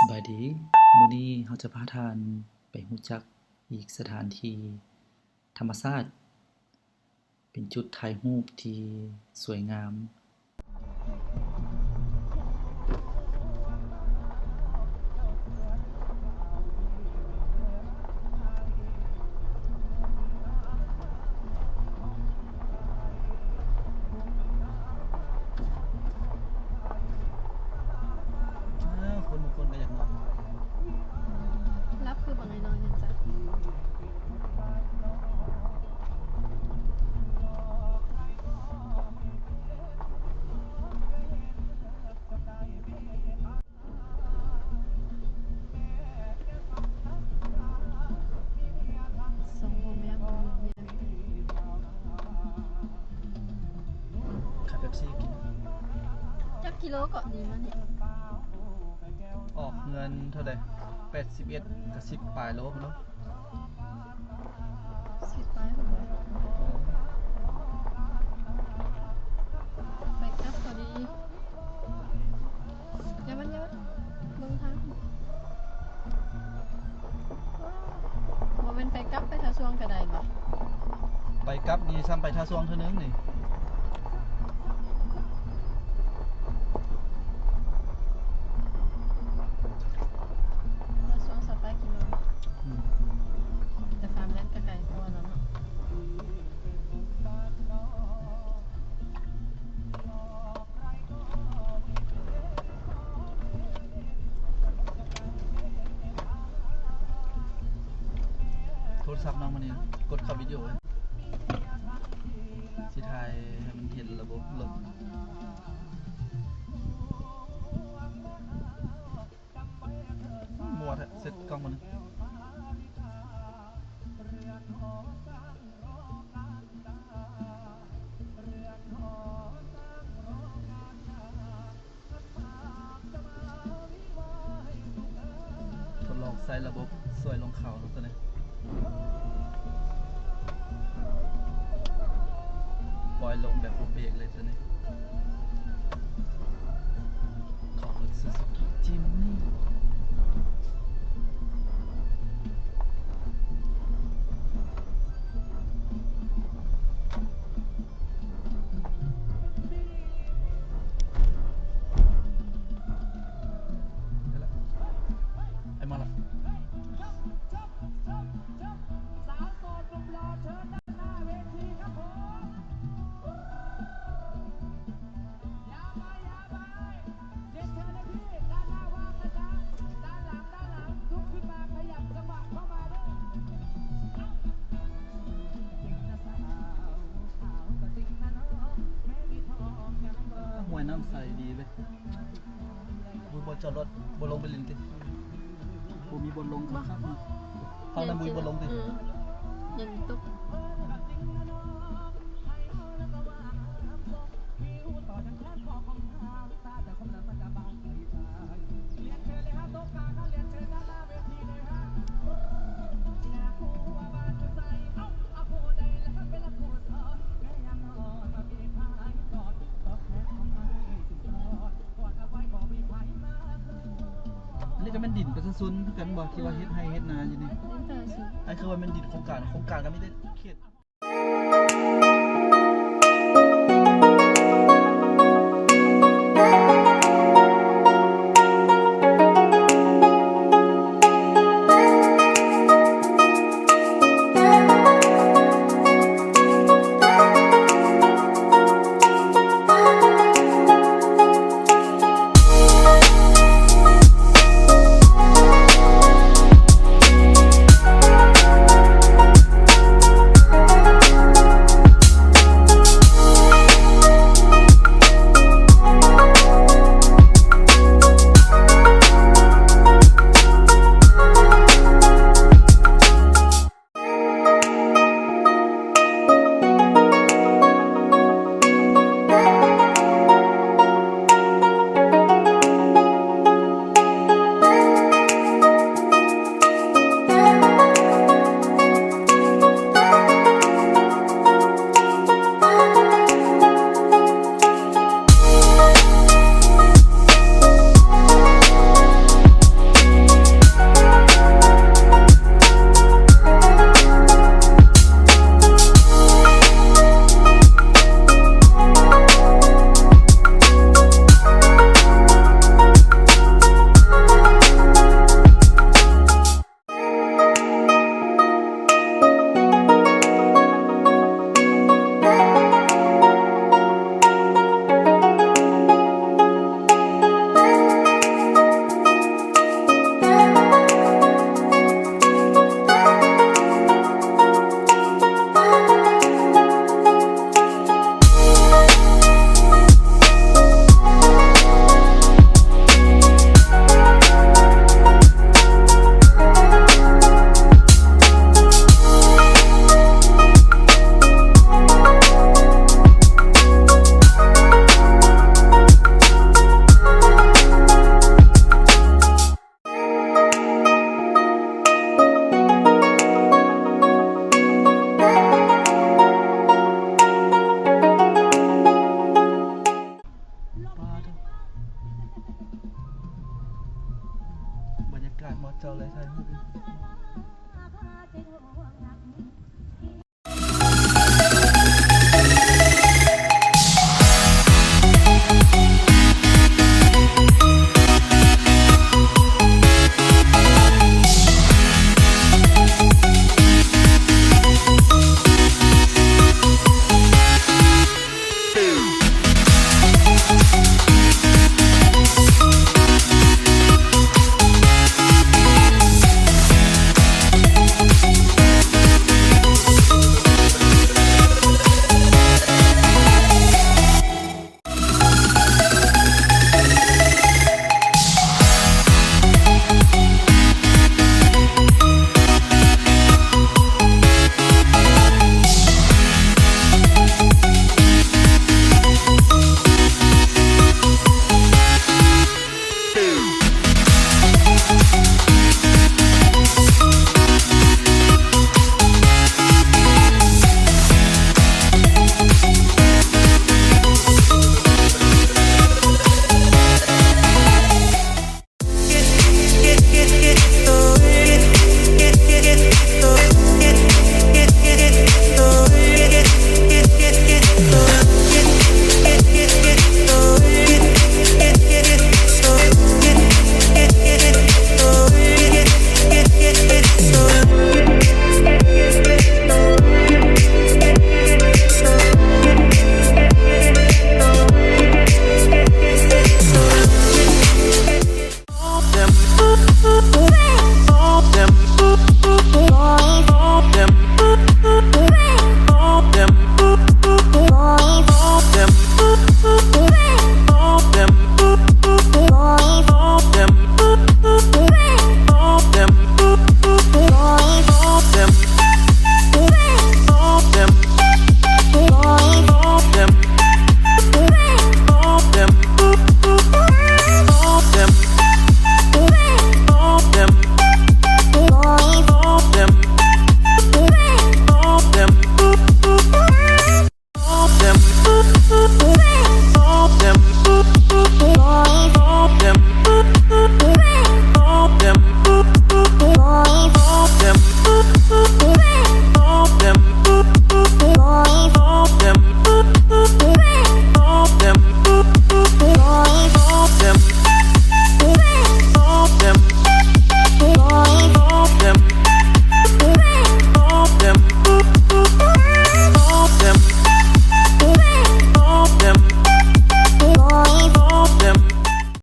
สบายดีมื้อนี้เราจะพาท่านไปรู้จักอีกสถานที่ธรรมชาติเป็นจุดถ่ายรูปที่สวยงามคนก็อยากนอน รับคือบางไอ้น้อยเห็นจ้ะสองโมงแม่บ่มีเวียน ขายเป๊ปซี่กิน จักกิโลเกาะดีมาเนี่ย ออกเงินเท่าใด81กับ10ปลายโลพุ่นเนาะ 10 ปลายพุ่นบ่ไปกลับพอดีอย่ามันเยอะเบิ่งทางบ่แม่นไปกลับไปทาสวงก็ได้บ่ ไปกลับนี่ซ้ำไปท่าซ่วงเท่านึงนี่ทาสวงสักปลายกิโล อืม แต่ฟาร์มแลนด์ก็ไกลกว่าแล้วเนาะ โทรศัพท์น้องมานี่กดเข้าวิดีโอไว้สิถ่ายให้มันเห็นระบบรถมัวแท้เซ็ตกล้องมานึงทดลองใส่ระบบสวยลงเขาแล้วตัวนี้ปล่อยลงแบบเบรกเลยตัวนี้ของรถซูซูกิจิมนี่ได้ละไอ้มาละห้วยน้ำใสดีเว้ยบุยบนจอดรถบนลงไปลินติบุมีบนลงครับเขานั้นบุยบนลงติ ยังตกอันนี้ก็เป็นดินเป็นซุนๆคือกันบ่ที่ว่าเฮ็ดให้เฮ็ดนาอยู่นี่ นี่แต่สิ ไอ้คือว่ามันดินโครงการก็ไม่ได้เขต ป้าทุกบรรยากาศเหมาะเจาะเลยถ่ายรูปดิ